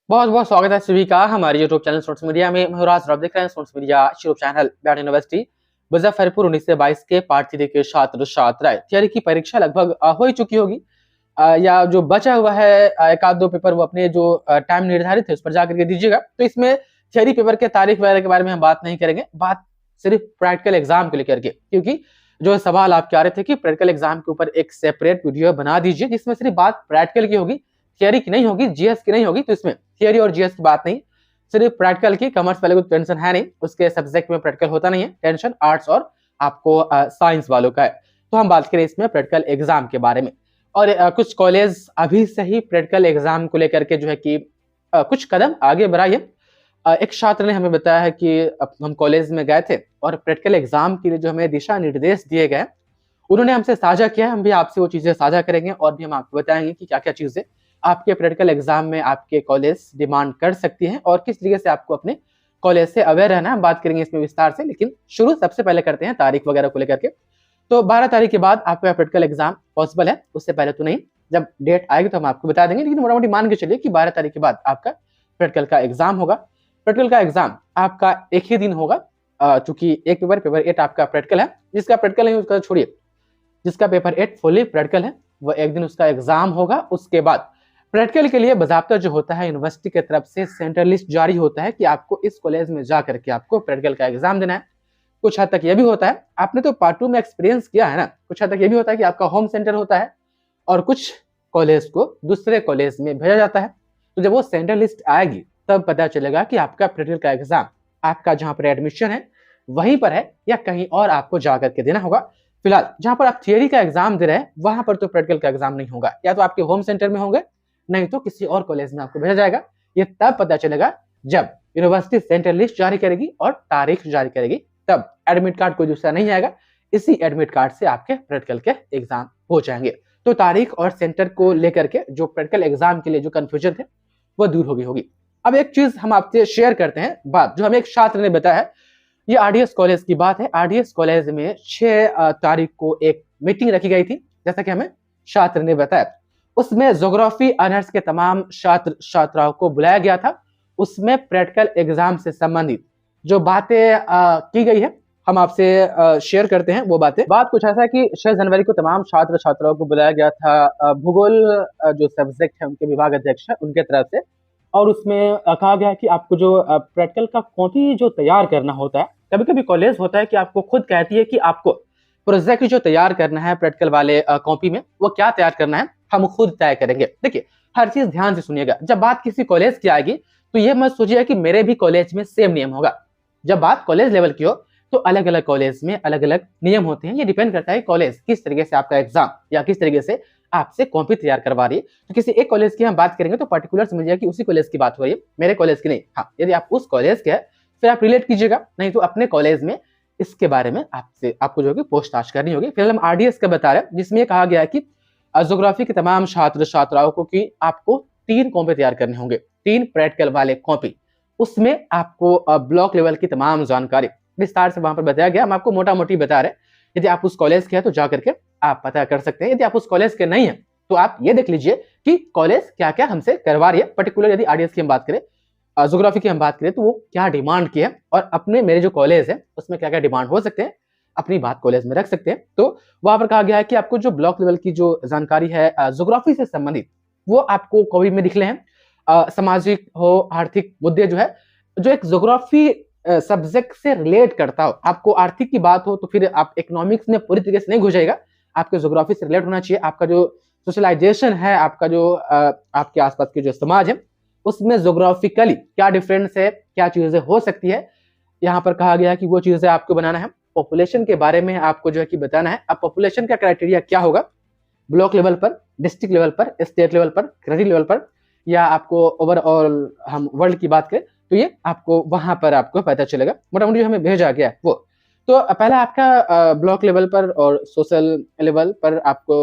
बहुत बहुत स्वागत है सभी का हमारे यूट्यूब चैनल स्टूडेंट्स मीडिया में। मैं राज आप देख रहे हैं students media YouTube channel. Bihar university Muzaffarpur 19 से 22 के पार्ट 3 के छात्र छात्राएं थियरी की परीक्षा लगभग हो ही चुकी होगी। या जो बचा हुआ है एक आध दो पेपर, वो अपने जो टाइम निर्धारित है उस पर जाकर के दीजिएगा। तो इसमें थियरी पेपर के तारीख वगैरह के बारे में हम बात नहीं करेंगे, बात सिर्फ प्रैक्टिकल एग्जाम को लेकर के, क्योंकि जो सवाल आप कह रहे थे कि प्रैक्टिकल एग्जाम के ऊपर एक सेपरेट वीडियो बना दीजिए जिसमें सिर्फ बात प्रैक्टिकल की होगी, थियरी की नहीं होगी, जीएस की नहीं होगी। तो इसमें थियरी और जीएस की बात नहीं, सिर्फ प्रैक्टिकल की। कॉमर्स वाले को टेंशन है नहीं, उसके सब्जेक्ट में प्रैक्टिकल होता नहीं है, टेंशन आर्ट्स और आपको साइंस वालों का है। तो हम बात करें इसमें प्रैक्टिकल एग्जाम के बारे में। और कुछ कॉलेज अभी से ही प्रैक्टिकल एग्जाम को लेकर के जो है कि कुछ कदम आगे बढ़ाई है। एक छात्र ने हमें बताया है कि हम कॉलेज में गए थे और प्रैक्टिकल एग्जाम के लिए जो हमें दिशा निर्देश दिए गए उन्होंने हमसे साझा किया है। हम भी आपसे वो चीजें साझा करेंगे और भी हम आपको बताएंगे कि क्या क्या चीजें आपके प्रैक्टिकल एग्जाम में आपके कॉलेज डिमांड कर सकती हैं और किस तरीके से आपको अपने कॉलेज से अवेयर रहना है। हम बात करेंगे इसमें विस्तार से, लेकिन शुरू सबसे पहले करते हैं तारीख वगैरह को लेकर के। तो 12 तारीख के बाद आपका प्रैक्टिकल एग्जाम पॉसिबल है, उससे पहले तो नहीं। जब डेट आएगी तो हम आपको बता देंगे, लेकिन मोटा मोटी मान के चलिए कि 12 तारीख के बाद आपका प्रैक्टिकल का एग्जाम होगा। प्रैक्टिकल का एग्जाम आपका एक ही दिन होगा, चूंकि एक पेपर 8 आपका प्रैक्टिकल है। जिसका प्रैक्टिकल नहीं उसका छोड़िए, जिसका पेपर 8 फुली प्रैक्टिकल है वो एक दिन उसका एग्जाम होगा। उसके बाद प्रैक्टिकल के लिए बाकायदा जो होता है यूनिवर्सिटी की तरफ से सेंटर लिस्ट जारी होता है कि आपको इस कॉलेज में जाकर के आपको प्रैक्टिकल का एग्जाम देना है। कुछ हद तक ये भी होता है, आपने तो पार्ट 2 में एक्सपीरियंस किया है ना, कुछ हद तक ये भी होता है कि आपका होम सेंटर होता है और कुछ कॉलेज को दूसरे कॉलेज में भेजा जाता है। तो जब वो सेंटर लिस्ट आएगी तब पता चलेगा कि आपका प्रैक्टिकल का एग्जाम आपका जहां पर एडमिशन है वहीं पर है या कहीं और आपको जाकर के देना होगा। फिलहाल जहां पर आप थियरी का एग्जाम दे रहे हैं वहां पर तो प्रैक्टिकल का एग्जाम नहीं होगा, या तो आपके होम सेंटर में होंगे नहीं तो किसी और कॉलेज में आपको भेजा जाएगा। ये तब पता चलेगा जब यूनिवर्सिटी सेंटर लिस्ट जारी करेगी और तारीख जारी करेगी, तब एडमिट कार्ड कोई दूसरा नहीं आएगा, इसी एडमिट कार्ड से आपके प्रैक्टिकल के एग्जाम हो जाएंगे। तो तारीख और सेंटर को लेकर के जो प्रैक्टिकल एग्जाम के लिए जो कंफ्यूजन थे वो दूर होगी। अब एक चीज हम आपसे शेयर करते हैं, बात जो हमें एक छात्र ने बताया है। ये आरडीएस कॉलेज की बात है। आरडीएस कॉलेज में 6 तारीख को एक मीटिंग रखी गई थी, जैसा कि हमें छात्र ने बताया। उसमें ज्योग्राफी ऑनर्स के तमाम छात्र छात्राओं को बुलाया गया था। उसमें प्रैक्टिकल एग्जाम से संबंधित जो बातें की गई है हम आपसे शेयर करते हैं वो बातें। बात कुछ ऐसा है कि 6 जनवरी को तमाम छात्र छात्राओं को बुलाया गया था भूगोल जो सब्जेक्ट है उनके विभाग अध्यक्ष है उनके तरफ से। और उसमें कहा गया है कि आपको जो प्रैक्टिकल का कॉपी जो तैयार करना होता है, कभी कभी कॉलेज होता है कि आपको खुद कहती है कि आपको प्रोजेक्ट जो तैयार करना है प्रैक्टिकल वाले कॉपी में वो क्या तैयार करना है हम खुद तय करेंगे। देखिए हर चीज ध्यान से सुनिएगा, जब बात किसी कॉलेज की आएगी तो ये मत सोचिए कि मेरे भी कॉलेज में सेम नियम होगा। जब बात कॉलेज लेवल की हो तो अलग अलग कॉलेज में अलग अलग नियम होते हैं। ये डिपेंड करता है कॉलेज किस तरीके से आपका एग्जाम या किस तरीके से आपसे कॉपी तैयार करवा रही है। तो किसी एक कॉलेज की हम बात करेंगे तो पर्टिकुलर समझिए कि उसी कॉलेज की बात हो रही है, मेरे कॉलेज की नहीं। हाँ, यदि आप उस कॉलेज के हैं फिर आप रिलेट कीजिएगा, नहीं तो अपने कॉलेज में इसके बारे में आपसे आपको जो है पूछताछ करनी होगी। फिलहाल हम आरडीएस का बता रहे हैं जिसमें कहा गया है कि ज्योग्राफी के तमाम छात्र छात्राओं को कि आपको 3 कॉपी तैयार करने होंगे, 3 प्रैक्टिकल वाले कॉपी। उसमें आपको ब्लॉक लेवल की तमाम जानकारी विस्तार से वहां पर बताया गया। हम आपको मोटा मोटी बता रहे हैं, यदि आप उस कॉलेज के हैं तो जाकर के आप पता कर सकते हैं। यदि आप उस कॉलेज के नहीं है तो आप ये देख लीजिए कि कॉलेज क्या क्या हमसे करवा रही है। पर्टिकुलर यदि आरडीएस की हम बात करें, ज्योग्राफी की हम बात करें तो वो क्या डिमांड की है और अपने मेरे जो कॉलेज है उसमें क्या क्या डिमांड हो सकते हैं, अपनी बात कॉलेज में रख सकते हैं। तो वहां पर कहा गया है कि आपको जो ब्लॉक लेवल की जो जानकारी है ज्योग्राफी से संबंधित वो आपको कॉपी में लिख ले हैं। सामाजिक हो आर्थिक मुद्दे जो है जो एक ज्योग्राफी सब्जेक्ट से रिलेट करता हो, आपको आर्थिक की बात हो तो फिर आप इकोनॉमिक्स में पूरी तरीके से नहीं घुसेगा, आपके ज्योग्राफी से रिलेट होना चाहिए। आपका जो सोशलाइजेशन है, आपका जो आपके आसपास के जो समाज है उसमें ज्योग्राफिकली क्या डिफरेंस है, क्या चीजें हो सकती है, यहाँ पर कहा गया है कि वो चीजें आपको बनाना है। पॉपुलेशन के बारे में आपको जो है कि बताना है। अब पॉपुलेशन का क्राइटेरिया क्या होगा, ब्लॉक लेवल पर, डिस्ट्रिक्ट लेवल पर, स्टेट लेवल पर, कंट्री लेवल पर, या आपको ओवरऑल हम वर्ल्ड की बात करें तो ये आपको वहां पर आपको पता चलेगा। मोटा मोटी हमें भेजा गया है वो। तो पहला आपका ब्लॉक लेवल पर और सोशल लेवल पर आपको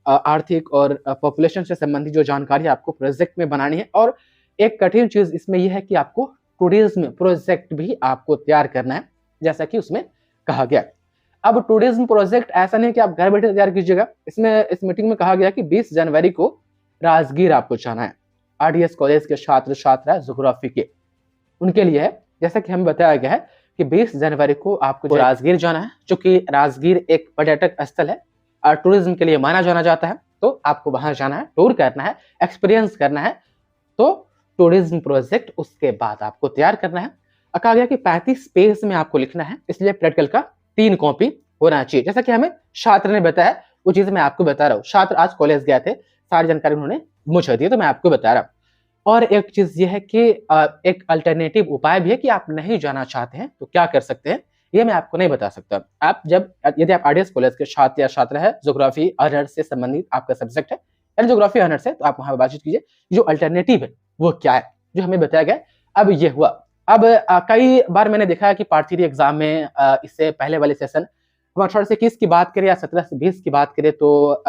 आर्थिक और पॉपुलेशन से संबंधित जो जानकारी आपको प्रोजेक्ट में बनानी है। और एक कठिन चीज इसमें यह है कि आपको टूरिज्म प्रोजेक्ट भी आपको तैयार करना है, जैसा कि उसमें कहा गया। अब टूरिज्म प्रोजेक्ट ऐसा नहीं कि आप घर बैठे तैयार कीजिएगा। इसमें इस मीटिंग में कहा गया कि 20 जनवरी को राजगीर आपको जाना है। आरडीएस कॉलेज के छात्र छात्रा ज्योग्राफी के, उनके लिए है। जैसा कि हमें बताया गया है कि 20 जनवरी को आपको राजगीर जाना है, चूंकि राजगीर एक पर्यटक स्थल है और टूरिज्म के लिए माना जाना जाता है, तो आपको वहां जाना है, टूर करना है, एक्सपीरियंस करना है। तो टूरिज्म प्रोजेक्ट उसके बाद आपको तैयार करना है। कहा गया कि 35 पेज में आपको लिखना है, इसलिए प्रैक्टिकल का 3 कॉपी होना चाहिए। जैसा कि हमें छात्र ने बताया, वो चीज मैं आपको बता रहा हूँ। छात्र आज कॉलेज गए थे, सारी जानकारी उन्होंने मुझे दी, तो मैं आपको बता रहा हूँ। और एक चीज ये है कि एक अल्टरनेटिव उपाय भी है कि आप नहीं जाना चाहते हैं तो क्या कर सकते हैं, ये मैं आपको नहीं बता सकता। आप जब यदि आप आरडीएस कॉलेज के छात्र या छात्र है, ज्योग्राफी ऑनर्स से संबंधित आपका सब्जेक्ट है या ज्योग्राफी ऑनर्स है, तो आप वहां बातचीत कीजिए। जो अल्टरनेटिव है वो क्या है, जो हमें बताया गया। अब ये हुआ, अब कई बार मैंने देखा है कि पार्ट 3 एग्जाम में इससे पहले वाले सेशन हम 18 से 21 की बात करें या 17 से 20 की बात करें, तो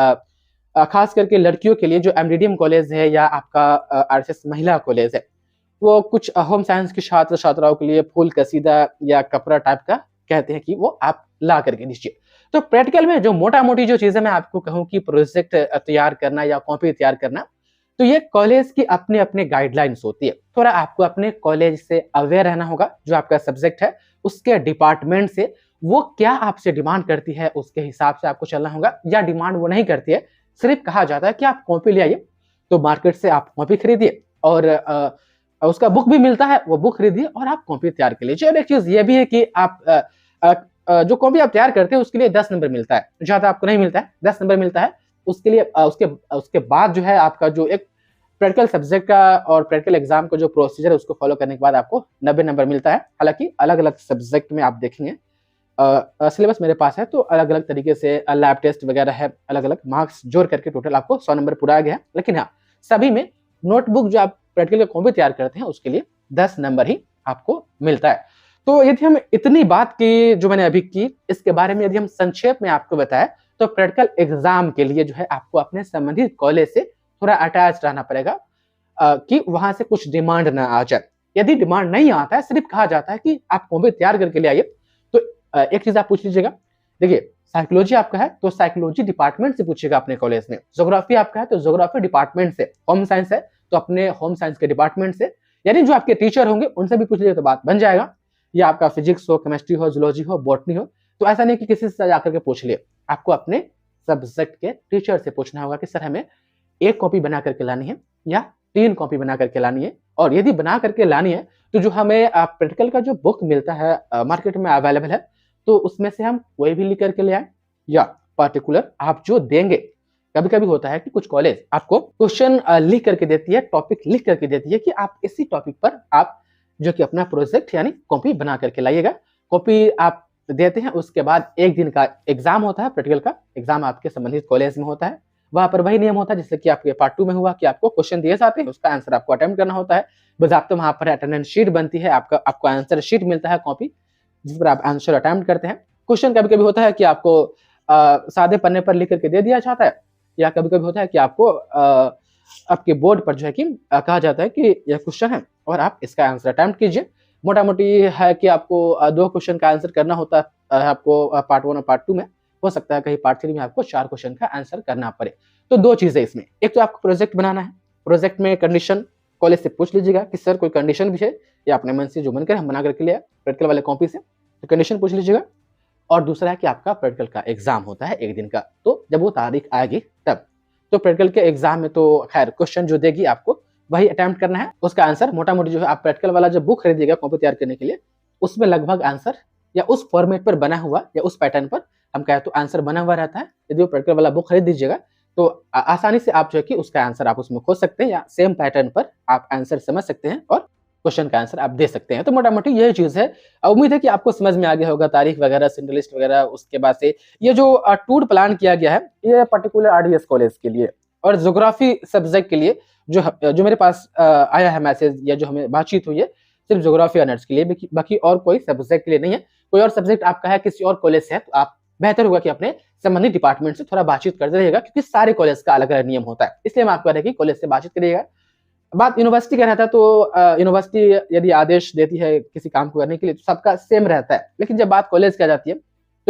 खास करके लड़कियों के लिए जो एमडीडीएम कॉलेज है या आपका आरएसएस महिला कॉलेज है, वो कुछ होम साइंस के छात्र छात्राओं के लिए फूल कसीदा या कपड़ा टाइप का कहते हैं कि वो आप ला करके दीजिए। तो प्रैक्टिकल में जो मोटा मोटी जो चीजें मैं आपको कहूँ कि प्रोजेक्ट तैयार करना या कॉपी तैयार करना, तो ये कॉलेज की अपने अपने गाइडलाइंस होती है। थोड़ा आपको अपने कॉलेज से अवेयर रहना होगा, जो आपका सब्जेक्ट है उसके डिपार्टमेंट से वो क्या आपसे डिमांड करती है उसके हिसाब से आपको चलना होगा, या डिमांड वो नहीं करती है, सिर्फ कहा जाता है कि आप कॉपी ले आइए, तो मार्केट से आप कॉपी खरीदिए और उसका बुक भी मिलता है, वो बुक खरीदिए और आप कॉपी तैयार कर लीजिए। और एक चीज ये भी है कि आप जो कॉपी आप तैयार करते हैं उसके लिए 10 नंबर मिलता है, ज्यादा आपको नहीं मिलता है, 10 नंबर मिलता है। उसके लिए उसके बाद जो है आपका जो एक प्रैक्टिकल सब्जेक्ट का और प्रैक्टिकल एग्जाम का जो प्रोसीजर है उसको फॉलो करने के बाद आपको 90 नंबर मिलता है। हालांकि अलग अलग सब्जेक्ट में आप देखेंगे, सिलेबस मेरे पास है, तो अलग अलग तरीके से लैब टेस्ट वगैरह है, अलग अलग मार्क्स जोड़ करके टोटल आपको 100 नंबर पुराया गया है। लेकिन हाँ, सभी में नोटबुक जो आप प्रैक्टिकल का कॉपी तैयार करते हैं उसके लिए 10 नंबर ही आपको मिलता है। तो यदि हम इतनी बात की जो मैंने अभी की, इसके बारे में यदि हम संक्षेप में आपको बताएं, तो प्रैक्टिकल एग्जाम के लिए जो है आपको अपने संबंधित कॉलेज से थोड़ा अटैच रहना पड़ेगा कि वहां से कुछ डिमांड ना आ जाए। यदि डिमांड नहीं आता है, सिर्फ कहा जाता है कि आप कॉपी तैयार करके ले आइए, तो एक चीज आप पूछ लीजिएगा। देखिए, साइकोलॉजी आपका है तो साइकोलॉजी डिपार्टमेंट से पूछिएगा अपने कॉलेज में, ज्योग्राफी आपका है तो ज्योग्राफी डिपार्टमेंट से, होम साइंस है तो अपने होम साइंस के डिपार्टमेंट से, यानी जो आपके टीचर होंगे उनसे भी पूछ लीजिए तो बात बन जाएगा। या आपका फिजिक्स हो, केमिस्ट्री हो, जूलॉजी हो, बॉटनी हो, तो ऐसा नहीं कि किसी से जाकर के पूछ लिए, आपको अपने सब्जेक्ट के टीचर से पूछना होगा कि सर हमें 1 कॉपी बना करके लानी है या 3 कॉपी बना करके लानी है। और यदि बना करके लानी है तो जो हमें प्रैक्टिकल का जो बुक मिलता है मार्केट में अवेलेबल है, तो उसमें से हम कोई भी लिख करके ले आए, या पर्टिकुलर आप जो देंगे। कभी कभी होता है कि कुछ कॉलेज आपको क्वेश्चन लिख करके देती है, टॉपिक लिख करके देती है कि आप इसी टॉपिक पर आप जो कि अपना प्रोजेक्ट यानी कॉपी बना करके लाइएगा। कॉपी आप देते हैं, उसके बाद 1 दिन का एग्जाम होता है, प्रैक्टिकल का एग्जाम आपके संबंधित कॉलेज में होता है। वहां पर वही नियम होता है जैसे कि आपके पार्ट 2 में हुआ कि आपको क्वेश्चन दिए जाते हैं, उसका आंसर आपको अटेम्प्ट करना होता है। बजाते वहां पर अटेंडेंस शीट बनती है, आपको आंसर शीट मिलता है कॉपी, जिस पर आप आंसर अटेम्प्ट करते हैं। क्वेश्चन कभी कभी होता है कि आपको सादे पन्ने पर लिख करके दे दिया जाता है, या कभी कभी होता है कि आपको आपके बोर्ड पर जो है कि कहा जाता है कि यह क्वेश्चन है और आप इसका आंसर अटेम्प्ट कीजिए। मोटा मोटी है कि आपको 2 क्वेश्चन का आंसर करना होता है आपको पार्ट 1 और पार्ट 2 में। हो सकता है कहीं पार्ट 3 में आपको 4 क्वेश्चन का आंसर करना पड़े। तो 2 चीजें इसमें, एक तो आपको प्रोजेक्ट बनाना है, प्रोजेक्ट में कंडीशन कॉलेज से पूछ लीजिएगा कि सर कोई कंडीशन भी है, या अपने मन से जो मन करे हम बना करके लिया प्रैक्टिकल वाले कॉपी से, तो कंडीशन पूछ लीजिएगा। और दूसरा है कि आपका प्रैक्टिकल का एग्जाम होता है 1 दिन का, तो जब वो तारीख आएगी तब, तो प्रैक्टिकल के एग्जाम में तो खैर क्वेश्चन जो देगी आपको वही अटेम्प्ट करना है, उसका आंसर मोटा मोटी जो है आप प्रैक्टिकल वाला जब बुक खरीदिएगा कॉपी तैयार करने के लिए, उसमें लगभग आंसर या उस फॉर्मेट पर बना हुआ या उस पैटर्न पर हम कहें तो आंसर बना हुआ रहता है। यदि वो प्रैक्टिकल वाला बुक खरीद दीजिएगा तो आसानी से आप जो है कि उसका आंसर आप उसमें खोज सकते हैं, या सेम पैटर्न पर आप आंसर समझ सकते हैं और क्वेश्चन का आंसर आप दे सकते हैं। तो मोटा मोटी यही चीज है। उम्मीद है कि आपको समझ में आ गया होगा तारीख वगैरह, सेंट्रल लिस्ट वगैरह। उसके बाद से ये जो टूर प्लान किया गया है ये पर्टिकुलर आरडीएस कॉलेज के लिए और ज्योग्राफी सब्जेक्ट के लिए जो मेरे पास आया है मैसेज या जो हमें बातचीत हुई है, सिर्फ ज्योग्राफी ऑनर्स के लिए, बाकी और कोई सब्जेक्ट के लिए नहीं है। कोई और सब्जेक्ट आपका है किसी और कॉलेज से है तो आप बेहतर होगा कि अपने संबंधित डिपार्टमेंट से थोड़ा बातचीत करते रहिएगा, क्योंकि सारे कॉलेज का अलग अलग नियम होता है। इसलिए मैं आपको कह रहा कि कॉलेज से बातचीत करिएगा। बात यूनिवर्सिटी का रहता है तो यूनिवर्सिटी यदि आदेश देती है किसी काम को करने के लिए तो सबका सेम रहता है, लेकिन जब बात कॉलेज की आ जाती है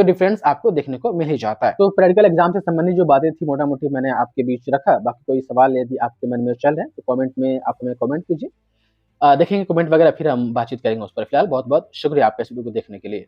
तो डिफरेंस आपको देखने को मिल ही जाता है। तो प्रैक्टिकल एग्जाम से संबंधित जो बातें थी मोटा मोटी मैंने आपके बीच रखा। बाकी कोई सवाल यदि आपके मन में चल रहे हैं तो कमेंट में आप हमें कमेंट कीजिए। देखेंगे कमेंट वगैरह, फिर हम बातचीत करेंगे उस पर। फिलहाल बहुत बहुत शुक्रिया आपका इस वीडियो को देखने के लिए।